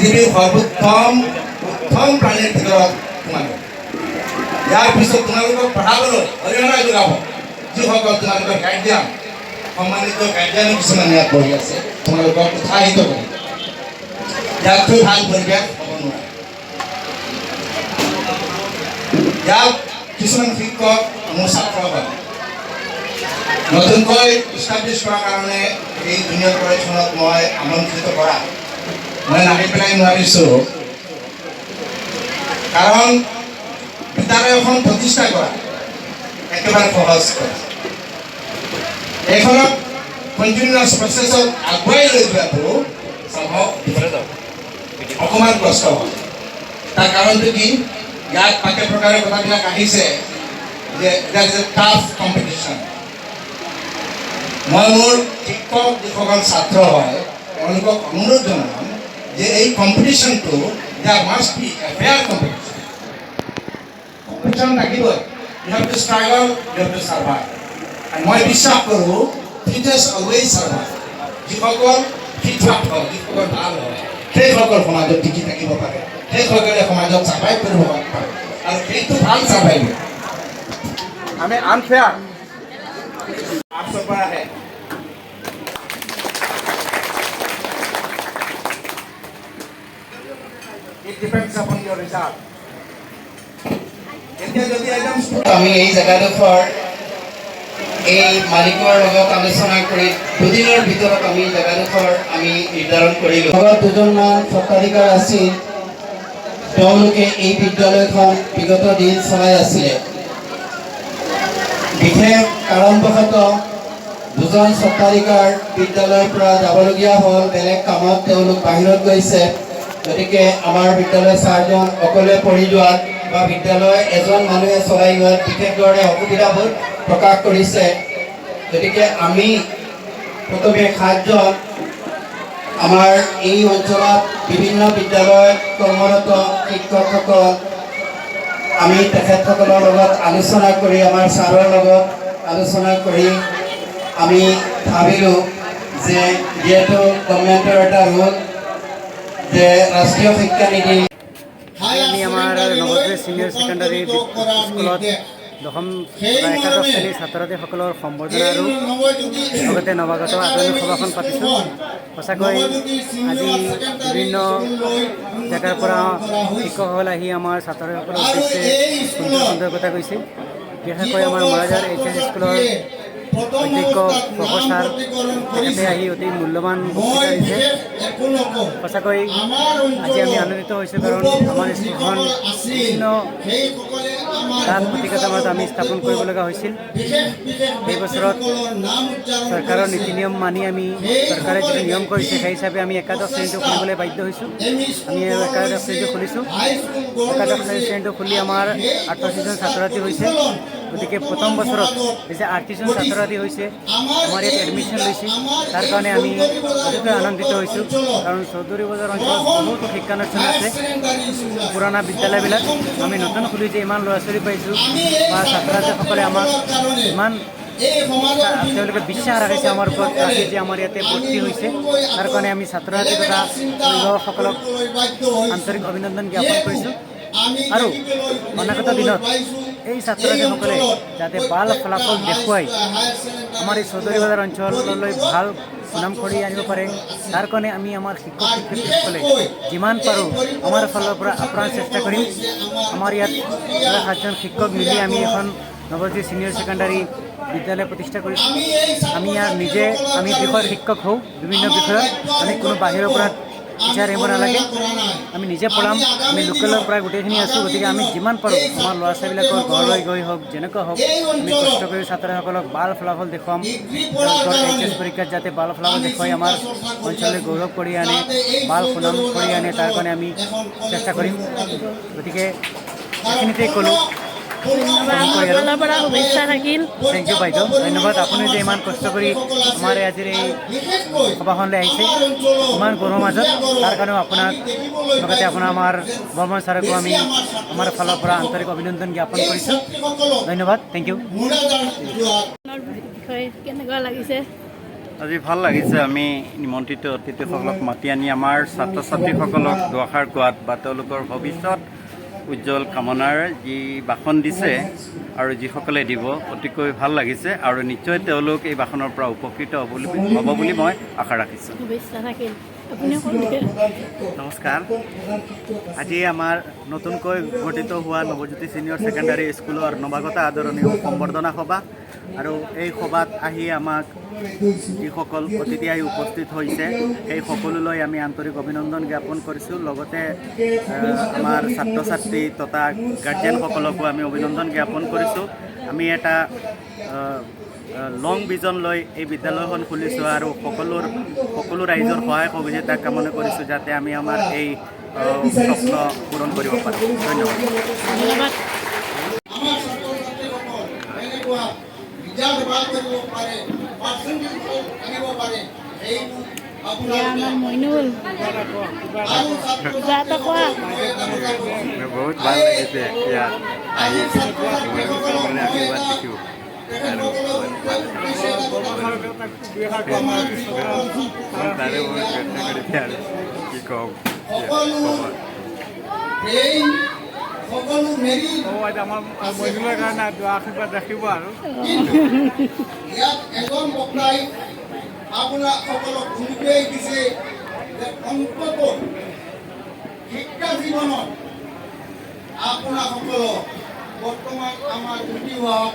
পৃথিৱীৰ সৰ্বোত্তম প্ৰাণীৰ ভিতৰত তোমালোক। ইয়াৰ পিছত তোমালোকক পঢ়াবলৈ অৰিহণা যোগাব যিসকল তোমালোকৰ গাৰ্ডিয়ান, সম্মানিত গাৰ্ডিয়ানো কিছুমান ইয়াত বহি আছে, তোমালোকক উৎসাহিত কৰিব। ইয়াতকৈ ভাল পৰিৱেশ হ'ব নোৱাৰে। ইয়াত কিছুমান শিক্ষক মোৰ ছাত্ৰ হয়, নতুনকৈ ইষ্টাব্লিছ কৰাৰ কাৰণে এই জুনিয়ৰ কলেজখনত মই আমন্ত্ৰিত কৰা মই নামি পেলাই নোৱাৰিছোঁ, কাৰণ বিদ্যালয়খন প্ৰতিষ্ঠা কৰা একেবাৰে সহজ কৰা। এইখনক কণ্টিনিউৱাছ প্ৰচেছত আগুৱাই লৈ যোৱাটো সম্ভৱ অকণমান কষ্ট হয়। তাৰ কাৰণটো কি, ইয়াত পাকে প্ৰকাৰে কথাবিলাক আহিছে যে there is a tough competition. মই মোৰ শিক্ষক যিসকল ছাত্ৰ হয় তেওঁলোকক অনুৰোধ জনাম যে এই কম্পিটিশ্যনটো there must be a fair competition. Competition থাকিবই, you have to struggle, you have to survive. মই বিশ্বাস কৰোঁ ফিটেষ্ট অলৱেজ ছাৰ্ভাইভ। যিসকল ফিটফাট হয়, যিসকল ভাল হয়, সেইসকল সমাজত টিকি থাকিব পাৰে, সেইসকলে সমাজত ছাৰ্ভাইভ কৰিব পাৰে, আৰু সেইটো ভাল ছাৰ্ভাইভ। আমি আনফেয়াৰ आपसे बड़ा है। It depends upon your result. আমি এই জায়গাডোখৰ এই মালিকৰ লগত আলোচনা কৰি দুদিনৰ ভিতৰত আমি জায়গাডোখৰ আমি নিৰ্ধাৰণ কৰিলোঁ। লগত দুজনমান স্বত্বাধিকাৰ আছিল, তেওঁলোকে এই বিদ্যালয়খন বিগত দিন চলাই আছিলে। বিশেষ কাৰণবশতঃ দুজন স্বত্বাধিকাৰ বিদ্যালয়ৰ পৰা যাবলগীয়া হ'ল, বেলেগ কামত তেওঁলোক বাহিৰত গৈছে। গতিকে আমাৰ বিদ্যালয় ছাৰজন অকলে পৰি যোৱাত বা বিদ্যালয় এজন মানুহে চলাই যোৱাত বিশেষধৰণে অসুবিধাবোৰ প্ৰকাশ কৰিছে। গতিকে আমি প্ৰথমে 7জন আমাৰ এই অঞ্চলত বিভিন্ন বিদ্যালয়ত কৰ্মৰত শিক্ষকসকল আমি তেখেতসকলৰ লগত আলোচনা কৰি, আমাৰ ছাৰৰ লগত আলোচনা কৰি আমি ভাবিলোঁ যে যিহেতু গভৰ্ণমেণ্টৰ এটা ৰুল যে ৰাষ্ট্ৰীয় শিক্ষানীতি, আমি আমাৰ নৱোদয় ছিনিয়ৰ ছেকেণ্ডাৰী স্কুলত দশম একাদশ শ্ৰেণীৰ ছাত্ৰ ছাত্ৰীসকলৰ সম্বৰ্ধনা আৰু লগতে নৱাগত আদৰণি সভাখন পাতিছোঁ। সঁচাকৈ আজি বিভিন্ন জেগাৰ পৰা শিক্ষকসকল আহি আমাৰ ছাত্ৰ ছাত্ৰীসকলৰ উদ্দেশ্যে সুন্দৰ সুন্দৰ কথা কৈছে। বিশেষকৈ আমাৰ মৰাজাৰ HS স্কুলৰ অধ্যক্ষ প্ৰফেচাৰ তেখেতে আহি অতি মূল্যৱান বক্তৃতা দিছে। সঁচাকৈ আজি আমি আনন্দিত হৈছোঁ, কাৰণ আমাৰ স্কুলখন বিভিন্ন দাঁত পুতিকাত আমি স্থাপন কৰিব লগা হৈছিল। এই বছৰত চৰকাৰৰ নীতি নিয়ম মানি আমি চৰকাৰে যিটো নিয়ম কৰিছে সেই হিচাপে আমি একাদশ শ্ৰেণীটো খুলিবলৈ বাধ্য হৈছোঁ। আমি একাদশ শ্ৰেণীটো খুলিছোঁ। একাদশ শ্ৰেণীটো খুলি আমাৰ 88জন ছাত্ৰ ছাত্ৰী হৈছে। গতিকে প্ৰথম বছৰত যে 38জন ছাত্ৰ ছাত্ৰী হৈছে আমাৰ ইয়াত এডমিশ্যন লৈছে, তাৰ কাৰণে আমি অতিকৈ আনন্দিত হৈছোঁ। কাৰণ চৌধুৰী বজাৰ অঞ্চলত বহুতো শিক্ষানুষ্ঠান আছে, পুৰণা বিদ্যালয়বিলাক আমি নতুন খুলি যে ইমান ল'ৰা ছোৱালী পাইছোঁ বা ছাত্ৰ ছাত্ৰীসকলে আমাক ইমান তেওঁলোকে বিশ্বাস ৰাখিছে আমাৰ ওপৰত, ৰাখি যে আমাৰ ইয়াতে ভৰ্তি হৈছে, তাৰ কাৰণে আমি ছাত্ৰ ছাত্ৰী তথা অভিভাৱকসকলক আন্তৰিক অভিনন্দন জ্ঞাপন কৰিছোঁ। আৰু অনাগত দিনত এই ছাত্ৰ ছাত্ৰীসকলে যাতে ভাল ফলাফল দেখুৱাই আমাৰ এই চৌধুৰী বজাৰ অঞ্চললৈ ভাল সুনাম কৰি আনিব পাৰে, তাৰ কাৰণে আমি আমাৰ শিক্ষক শিক্ষয়িত্ৰীসকলে যিমান পাৰোঁ আমাৰ ফালৰ পৰা আপ্ৰাণ চেষ্টা কৰিম। আমাৰ ইয়াত 7জন শিক্ষক মিলি আমি এখন নৱোদয় ছিনিয়ৰ ছেকেণ্ডাৰী বিদ্যালয় প্ৰতিষ্ঠা কৰিছোঁ। আমি ইয়াৰ নিজে আমি বিষয়ৰ শিক্ষক হওঁ, বিভিন্ন বিষয়ত আমি কোনো বাহিৰৰ পৰা টিচাৰ আহিব নালাগে, আমি নিজে পঢ়াম। আমি লোকেলৰ পৰা গোটেইখিনি আছোঁ। গতিকে আমি যিমান পাৰোঁ আমাৰ ল'ৰা ছোৱালীবিলাকৰ ঘৰলৈ গৈ হওক, যেনেকুৱা হওক, আমি কষ্ট কৰি ছাত্ৰসকলক ভাল ফলাফল দেখুৱাম। HS পৰীক্ষাত যাতে ভাল ফলাফল দেখুৱাই আমাৰ অঞ্চললৈ গৌৰৱ কৰি আনে, ভাল সুনাম কৰি আনে, তাৰ কাৰণে আমি চেষ্টা কৰিম। গতিকে এইখিনিতেই ক'লোঁ। শুভেচ্ছা থাকিল। থেংক ইউ বাইদেউ, ধন্যবাদ। আপুনি যে ইমান কষ্ট কৰি আমাৰ আজিৰ এই সভাখনলৈ আহিছে ইমান গৰমৰ মাজত, তাৰ কাৰণেও আপোনাক লগতে আপোনাৰ আমাৰ বৰ্মন ছাৰকো আমি আমাৰ ফালৰ পৰা আন্তৰিক অভিনন্দন জ্ঞাপন কৰিছোঁ। ধন্যবাদ, থেংক ইউ। বিষয় কেনেকুৱা লাগিছে? আজি ভাল লাগিছে আমি নিমন্ত্ৰিত অতিথিসকলক মাতি আনি আমাৰ ছাত্ৰ ছাত্ৰীসকলক দুআষাৰ কোৱাত বা তেওঁলোকৰ ভৱিষ্যত উজ্জ্বল কামনাৰ যি ভাষণ দিছে আৰু যিসকলে দিব অতিকৈ ভাল লাগিছে আৰু নিশ্চয় তেওঁলোক এই ভাষণৰ পৰা উপকৃত হ'ব বুলি মই আশা ৰাখিছোঁ। নমস্কাৰ। আজি আমাৰ নতুনকৈ গঠিত হোৱা নৱজ্যোতি ছিনিয়ৰ ছেকেণ্ডাৰী স্কুলৰ নৱাগত আদৰণীয় সম্বৰ্ধনা সভা আৰু এই সভাত আহি আমাক যিসকল অতিথি আহি উপস্থিত হৈছে সেই সকলোলৈ আমি আন্তৰিক অভিনন্দন জ্ঞাপন কৰিছোঁ। লগতে আমাৰ ছাত্ৰ ছাত্ৰী তথা গাৰ্জেনসকলকো আমি অভিনন্দন জ্ঞাপন কৰিছোঁ। আমি এটা লং ভিজন লৈ এই বিদ্যালয়খন খুলিছোঁ আৰু সকলো ৰাইজৰ সহায় সহযোগিতা কামনা কৰিছোঁ যাতে আমি আমাৰ এই স্বপ্ন পূৰণ কৰিব পাৰোঁ। ধন্যবাদ। বহুত ভাল লাগিছে ইয়াত আহি আশীৰ্বাদ দিছোঁ। তাৰে বহুত যত্ন কৰিছে আৰু কি ক'ম আমাৰ কাৰণে আশীৰ্বাদ ৰাখিব আৰু ইয়াত এজন বক্তাই আপোনাক সকলক উল্লেখ দিছে যে অন্তত শিক্ষা জীৱনত আপোনাসকলক বৰ্তমান আমাৰ উঠি অহা